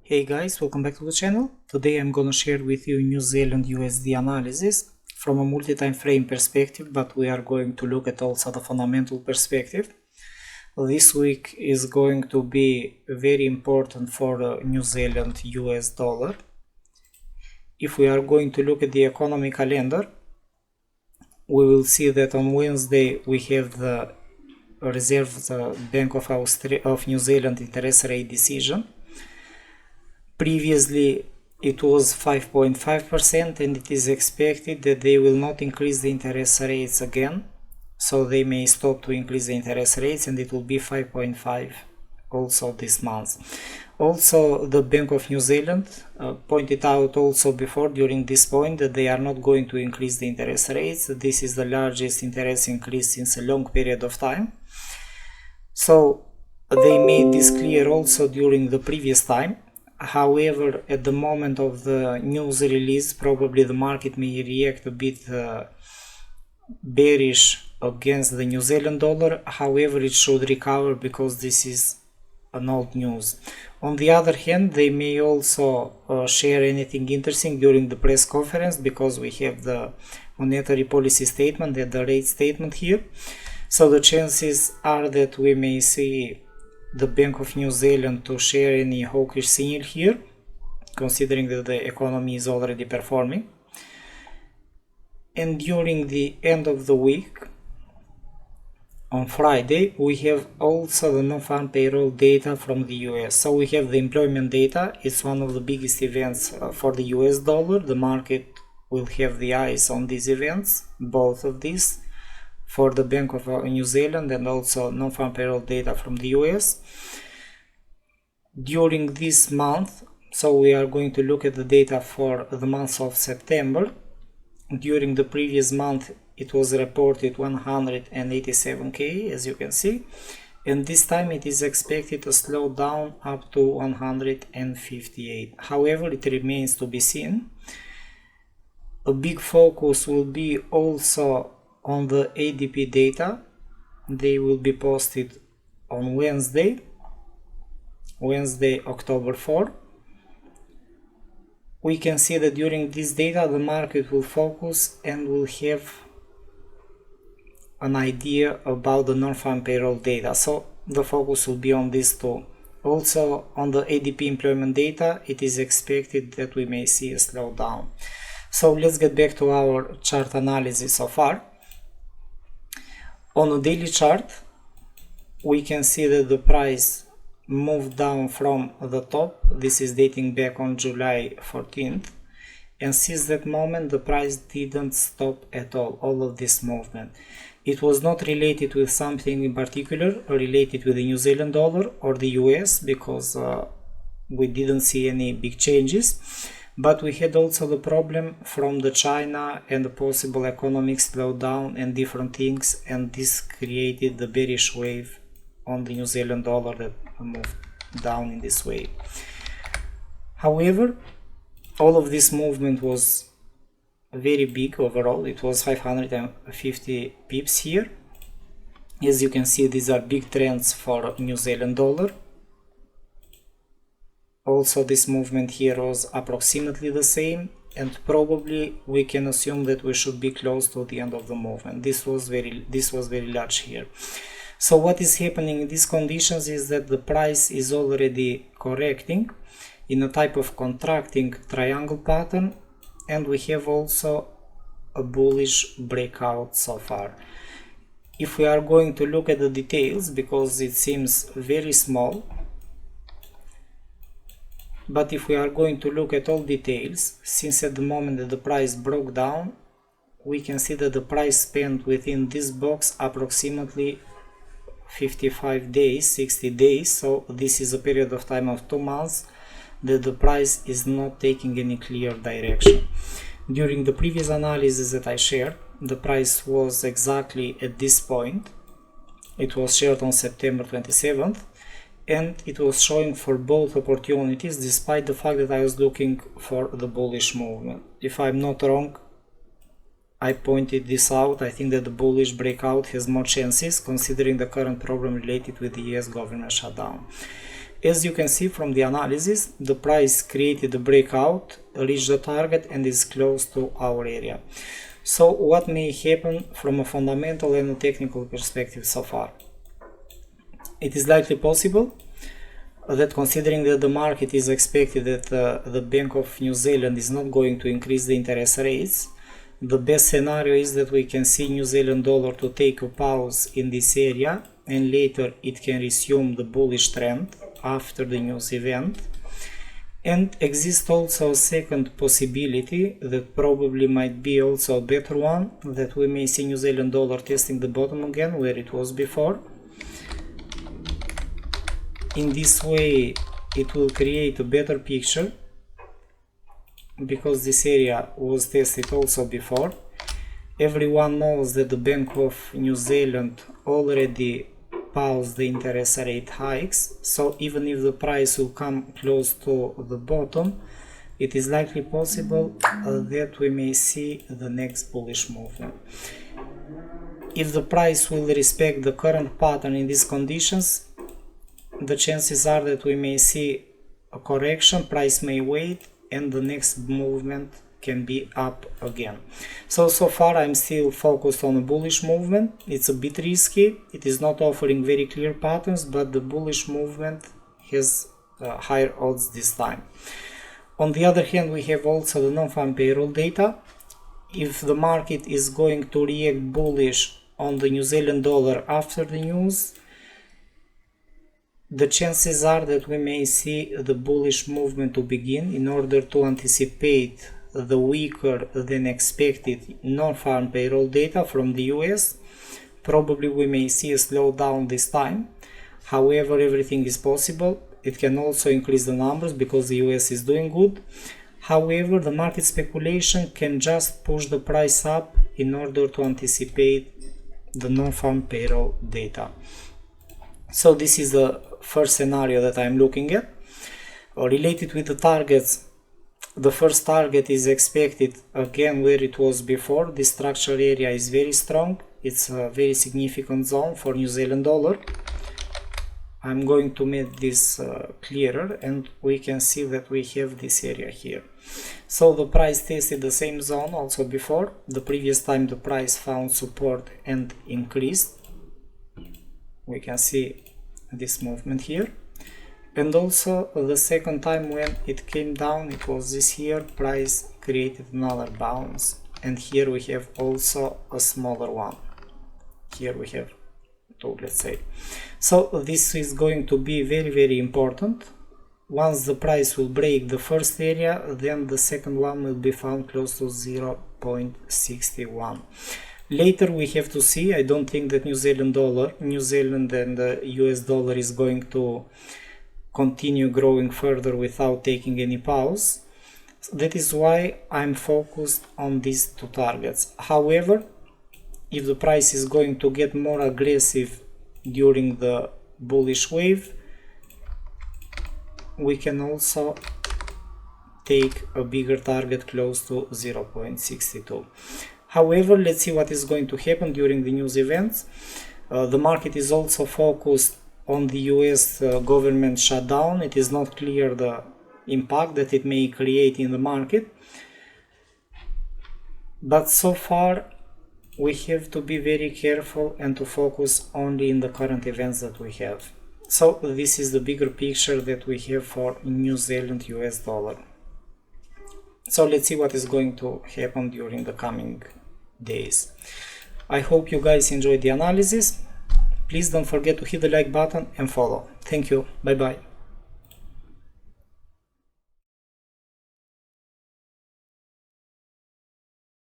Hey guys, welcome back to the channel. Today I'm gonna share with you New Zealand USD analysis from a multi-time frame perspective, but we are going to look at also the fundamental perspective. This week is going to be very important for the New Zealand US dollar. If we are going to look at the economy calendar, we will see that on Wednesday we have the Bank of New Zealand interest rate decision. Previously it was 5.5% and it is expected that they will not increase the interest rates again, so they may stop to increase the interest rates and it will be 5.5 also this month. Also, the Bank of New Zealand pointed out also before during this point that they are not going to increase the interest rates. This is the largest interest increase since a long period of time. So they made this clear also during the previous time. However, at the moment of the news release, probably the market may react a bit bearish against the New Zealand dollar. However, it should recover because this is an old news. On the other hand, they may also share anything interesting during the press conference, because we have the monetary policy statement and the rate statement here. So the chances are that we may see the Bank of New Zealand to share any hawkish signal here, considering that the economy is already performing. And during the end of the week, on Friday, we have also the non-farm payroll data from the US. So we have the employment data. It's one of the biggest events for the US dollar. The market will have the eyes on these events, both of these, for the Bank of New Zealand and also non-farm payroll data from the US. During this month, so we are going to look at the data for the month of September. During the previous month, it was reported 187k, as you can see, and this time it is expected to slow down up to 158. However, it remains to be seen. A big focus will be also on the ADP data. They will be posted on Wednesday, October 4. We can see that during this data the market will focus and will have an idea about the non-farm payroll data. So the focus will be on these two. Also on the ADP employment data, it is expected that we may see a slowdown. So let's get back to our chart analysis so far. On a daily chart, we can see that the price moved down from the top. This is dating back on July 14th. And since that moment, the price didn't stop at all of this movement. It was not related with something in particular, related with the New Zealand dollar or the US, because we didn't see any big changes. But we had also the problem from the China and the possible economic slowdown and different things, and this created the bearish wave on the New Zealand dollar that moved down in this way. However, all of this movement was very big overall. It was 550 pips here. As you can see, these are big trends for New Zealand dollar. Also, this movement here was approximately the same, and probably we can assume that we should be close to the end of the movement. This was very large here. So what is happening in these conditions is that the price is already correcting in a type of contracting triangle pattern, and we have also a bullish breakout so far. If we are going to look at the details, because it seems very small, but if we are going to look at all details, since at the moment that the price broke down, we can see that the price spent within this box approximately 55 days, 60 days. So this is a period of time of 2 months that the price is not taking any clear direction. During the previous analysis that I shared, the price was exactly at this point. It was shared on September 27th. And it was showing for both opportunities, despite the fact that I was looking for the bullish movement. If I'm not wrong, I pointed this out. I think that the bullish breakout has more chances, considering the current problem related with the US government shutdown. as you can see from the analysis, the price created a breakout, reached the target and is close to our area. So what may happen from a fundamental and a technical perspective so far? It is likely possible that, considering that the market is expected that the Bank of New Zealand is not going to increase the interest rates, the best scenario is that we can see New Zealand dollar to take a pause in this area and later it can resume the bullish trend after the news event. And exists also a second possibility that probably might be also a better one, that we may see New Zealand dollar testing the bottom again where it was before. In this way it will create a better picture, because this area was tested also before. Everyone knows that the Bank of New Zealand already paused the interest rate hikes, so even if the price will come close to the bottom, it is likely possible that we may see the next bullish movement. If the price will respect the current pattern in these conditions, the chances are that we may see a correction, price may wait, and the next movement can be up again. So far I'm still focused on a bullish movement. It's a bit risky, it is not offering very clear patterns, but the bullish movement has higher odds this time. On the other hand, we have also the non-farm payroll data. If the market is going to react bullish on the New Zealand dollar after the news, the chances are that we may see the bullish movement to begin in order to anticipate the weaker than expected non-farm payroll data from the US. Probably we may see a slowdown this time. However, everything is possible. It can also increase the numbers because the US is doing good. However, the market speculation can just push the price up in order to anticipate the non-farm payroll data. So this is the first scenario that I'm looking at. Related with the targets, the first target is expected again where it was before. This structural area is very strong. It's a very significant zone for New Zealand dollar. I'm going to make this clearer, and we can see that we have this area here. So the price tested the same zone also before. The previous time the price found support and increased. We can see this movement here. And also the second time when it came down, it was this here, price created another bounce, and here we have also a smaller one. Here we have two, let's say. So this is going to be very important. Once the price will break the first area, then the second one will be found close to 0.61. Later we have to see. I don't think that New Zealand and the US dollar is going to continue growing further without taking any pause. That is why I'm focused on these two targets. However, if the price is going to get more aggressive during the bullish wave, we can also take a bigger target close to 0.62. However, let's see what is going to happen during the news events. The market is also focused on the US government shutdown. It is not clear the impact that it may create in the market. But so far, we have to be very careful and to focus only in the current events that we have. So this is the bigger picture that we have for New Zealand US dollar. So let's see what is going to happen during the coming days. I hope you guys enjoyed the analysis. Please don't forget to hit the like button and follow. Thank you. Bye bye.